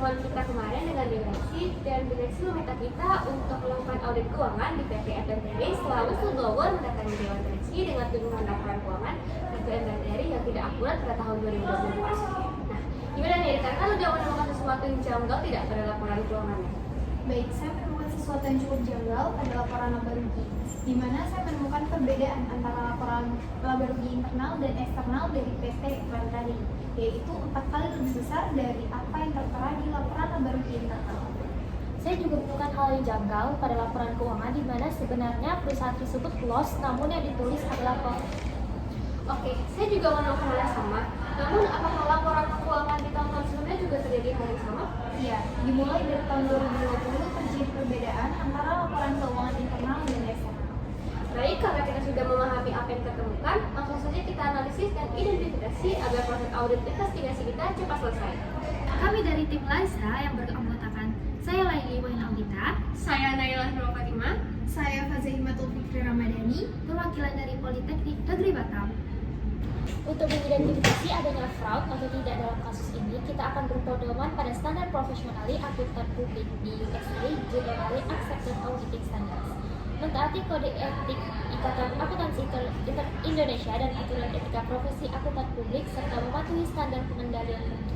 pertemuan kita kemarin dengan direksi, dan direksi meminta kita untuk melakukan audit keuangan di PT FNTRI setelah whistleblower mendatangi Dewan Direksi dengan tuduhan laporan keuangan PT FNTRI yang tidak akurat pada tahun 2024. Nah, gimana nih? Karena udah menemukan sesuatu yang janggal tidak pada laporan keuangannya? Baik, saya menemukan sesuatu yang cukup janggal pada laporan laba rugi, di mana saya menemukan perbedaan antara laporan laba rugi internal dan eksternal dari PT FNTRI, yaitu 4 kali lebih besar dari apa yang tertera di laporan laba rugi internal. Saya juga menemukan hal yang janggal pada laporan keuangan di mana sebenarnya perusahaan tersebut loss, namun yang ditulis adalah profit. Oke, saya juga menemukan hal yang sama. Namun, apakah laporan keuangan di tahun-tahun sebelumnya juga terjadi hal yang sama? Iya, dimulai dari tahun 2020 terjadi perbedaan antara laporan keuangan internal dan eksternal. Baik, karena kita sudah memahami apa yang tertemukan, langsung saja kita analisis dan identifikasi agar proses audit investigasi kita cepat selesai. Kami dari tim Laisa yang beranggotakan saya Laili Wain Audita, Saya Naila Nur Fatimah. Saya Fazahimatul Fikri Ramadhani, perwakilan dari Politeknik Negeri Batam. Untuk mengidentifikasi adanya fraud atau tidak dalam kasus ini, kita akan berpedoman pada standar profesionali akuntan publik di USA Generally Accepted Auditing Standards, mentaati kode etik Ikatan Akuntansi Indonesia dan aturan etika profesi akuntan publik serta mematuhi standar pengendalian mutu.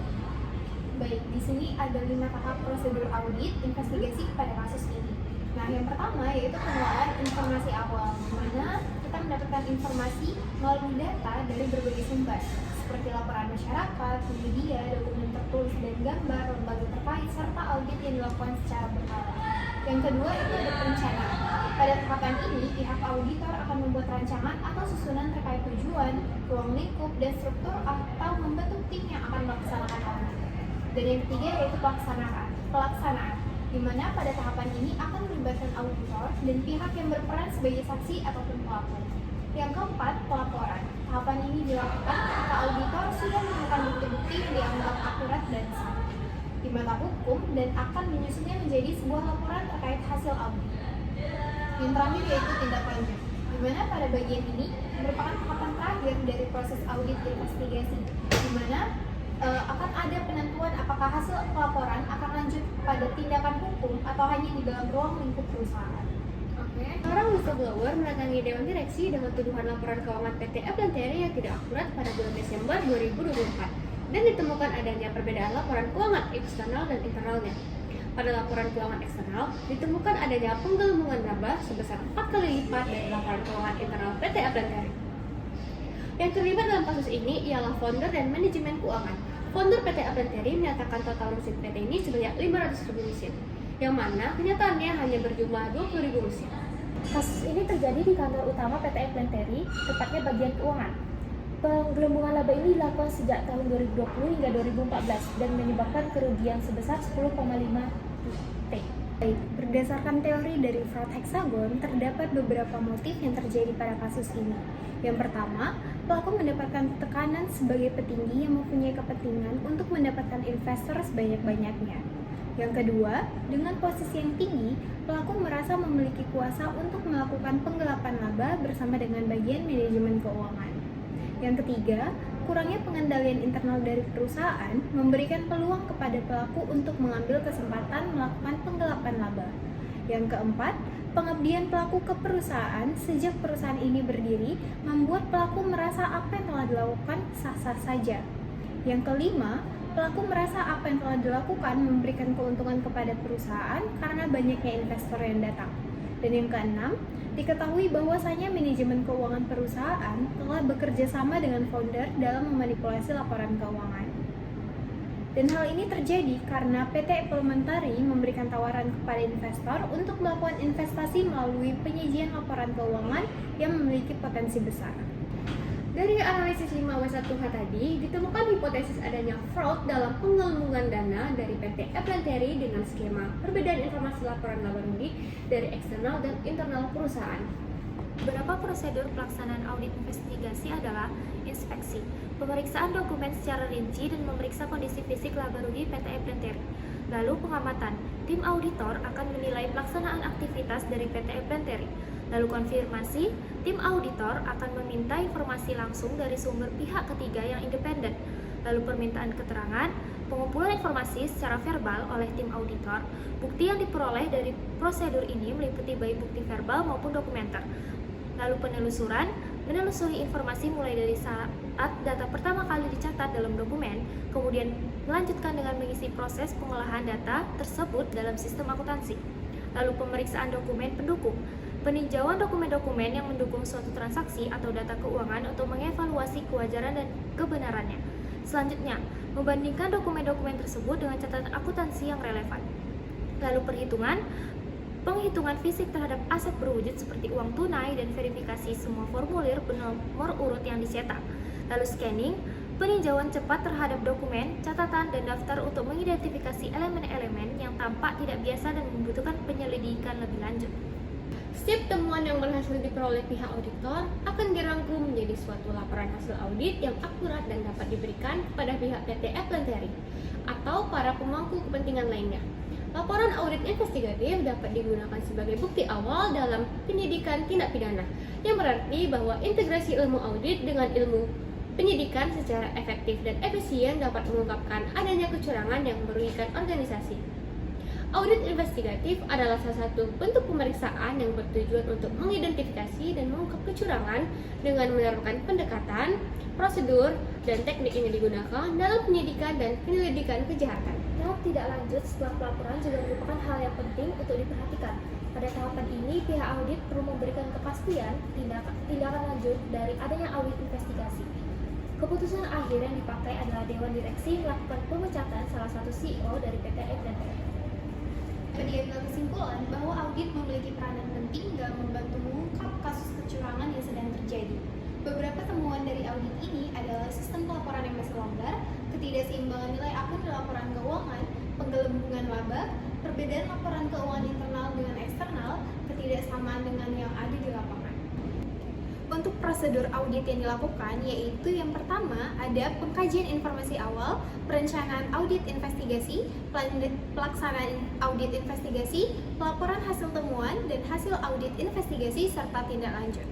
Baik, di sini ada 5 tahap prosedur audit investigasi pada kasus ini. Nah, yang pertama yaitu pengelolaan informasi awal, di mana kita mendapatkan informasi melalui data dari berbagai sumber, seperti laporan masyarakat, media, dokumen tertulis dan gambar, lembaga terkait, serta audit yang dilakukan secara berkala. Yang kedua itu ada perencanaan. Pada tahapan ini, pihak auditor akan membuat rancangan atau susunan terkait tujuan, ruang lingkup, dan struktur atau membentuk tim yang akan melaksanakan audit. Dan yang ketiga yaitu pelaksanaan, di mana pada tahapan ini akan melibatkan auditor dan pihak yang berperan sebagai saksi ataupun pelapor. Yang keempat, pelaporan. Tahapan ini dilakukan ketika auditor sudah menemukan bukti-bukti yang dianggap akurat dan sah di mata hukum dan akan menyusunnya menjadi sebuah laporan terkait hasil audit. Yang terakhir yaitu tindak lanjut, di mana pada bagian ini merupakan tahapan terakhir dari proses audit investigasi, di mana akan ada penentuan apakah hasil pelaporan akan lanjut pada tindakan hukum atau hanya di dalam ruang lingkup perusahaan. Oke, seorang whistleblower mendatangi Dewan Direksi dengan tuduhan laporan keuangan PT FNTRI yang tidak akurat pada bulan Desember 2024 dan ditemukan adanya perbedaan laporan keuangan eksternal dan internalnya. Pada laporan keuangan eksternal, ditemukan adanya penggelembungan laba sebesar 4 kali lipat dari laporan keuangan internal PT FNTRI. Yang terlibat dalam kasus ini ialah founder dan manajemen keuangan. Founder PT FNTRI menyatakan total mesin PT ini sebanyak 500.000 mesin, yang mana kenyataannya hanya berjumlah 20.000 mesin. Kasus ini terjadi di kantor utama PT FNTRI, tepatnya bagian keuangan. Penggelembungan laba ini dilakukan sejak tahun 2020 hingga 2014 dan menyebabkan kerugian sebesar 10,5 T. Baik, berdasarkan teori dari fraud hexagon, terdapat beberapa motif yang terjadi pada kasus ini. Yang pertama, pelaku mendapatkan tekanan sebagai petinggi yang mempunyai kepentingan untuk mendapatkan investor sebanyak-banyaknya. Yang kedua, dengan posisi yang tinggi, pelaku merasa memiliki kuasa untuk melakukan penggelapan laba bersama dengan bagian manajemen keuangan. Yang ketiga, kurangnya pengendalian internal dari perusahaan memberikan peluang kepada pelaku untuk mengambil kesempatan melakukan penggelapan laba. Yang keempat, pengabdian pelaku ke perusahaan sejak perusahaan ini berdiri membuat pelaku merasa apa yang telah dilakukan sah-sah saja. Yang kelima, pelaku merasa apa yang telah dilakukan memberikan keuntungan kepada perusahaan karena banyaknya investor yang datang. Dan yang keenam, diketahui bahwasanya manajemen keuangan perusahaan telah bekerja sama dengan founder dalam memanipulasi laporan keuangan. Dan hal ini terjadi karena PT FNTRI memberikan tawaran kepada investor untuk melakukan investasi melalui penyajian laporan keuangan yang memiliki potensi besar. Dari analisis 5W1H tadi, ditemukan hipotesis adanya fraud dalam penggelembungan dana dari PT FNTRI dengan skema perbedaan informasi laporan laba rugi dari eksternal dan internal perusahaan. Beberapa prosedur pelaksanaan audit investigasi adalah inspeksi, pemeriksaan dokumen secara rinci dan memeriksa kondisi fisik laba rugi PT FNTRI. Lalu pengamatan, tim auditor akan menilai pelaksanaan aktivitas dari PT FNTRI. Lalu konfirmasi, tim auditor akan meminta informasi langsung dari sumber pihak ketiga yang independen. lalu permintaan keterangan, pengumpulan informasi secara verbal oleh tim auditor. Bukti yang diperoleh dari prosedur ini meliputi baik bukti verbal maupun dokumenter. Lalu penelusuran, menelusuri informasi mulai dari saat data pertama kali dicatat dalam dokumen, kemudian melanjutkan dengan mengisi proses pengolahan data tersebut dalam sistem akuntansi. Lalu pemeriksaan dokumen pendukung, peninjauan dokumen-dokumen yang mendukung suatu transaksi atau data keuangan untuk mengevaluasi kewajaran dan kebenarannya. Selanjutnya, membandingkan dokumen-dokumen tersebut dengan catatan akuntansi yang relevan. Lalu penghitungan fisik terhadap aset berwujud seperti uang tunai dan verifikasi semua formulir bernomor urut yang dicetak. Lalu scanning, peninjauan cepat terhadap dokumen, catatan, dan daftar untuk mengidentifikasi elemen-elemen yang tampak tidak biasa dan membutuhkan penyelidikan lebih lanjut. Setiap temuan yang berhasil diperoleh pihak auditor akan dirangkum menjadi suatu laporan hasil audit yang akurat dan dapat diberikan kepada pihak PT Eplanetary atau para pemangku kepentingan lainnya. Laporan audit investigatif dapat digunakan sebagai bukti awal dalam penyidikan tindak pidana, yang berarti bahwa integrasi ilmu audit dengan ilmu penyidikan secara efektif dan efisien dapat mengungkapkan adanya kecurangan yang merugikan organisasi. Audit investigatif adalah salah satu bentuk pemeriksaan yang bertujuan untuk mengidentifikasi dan mengungkap kecurangan dengan menerapkan pendekatan, prosedur, dan teknik yang digunakan dalam penyidikan dan penyelidikan kejahatan. Tahap tidak lanjut setelah pelaporan juga merupakan hal yang penting untuk diperhatikan. Pada tahapan ini, pihak audit perlu memberikan kepastian tindakan lanjut dari adanya audit investigasi. Keputusan akhir yang dipakai adalah Dewan Direksi melakukan pemecatan salah satu CEO dari PT Eplanetary. Diambil kesimpulan bahwa audit memiliki peranan penting dalam membantu mengungkap kasus kecurangan yang sedang terjadi. Beberapa temuan dari audit ini adalah sistem pelaporan yang masih longgar, ketidakseimbangan nilai akun di laporan keuangan, penggelembungan laba, perbedaan laporan keuangan internal dengan eksternal, ketidaksamaan dengan yang ada di lapangan. Untuk prosedur audit yang dilakukan yaitu yang pertama ada pengkajian informasi awal, perencanaan audit investigasi, pelaksanaan audit investigasi, pelaporan hasil temuan dan hasil audit investigasi serta tindak lanjut.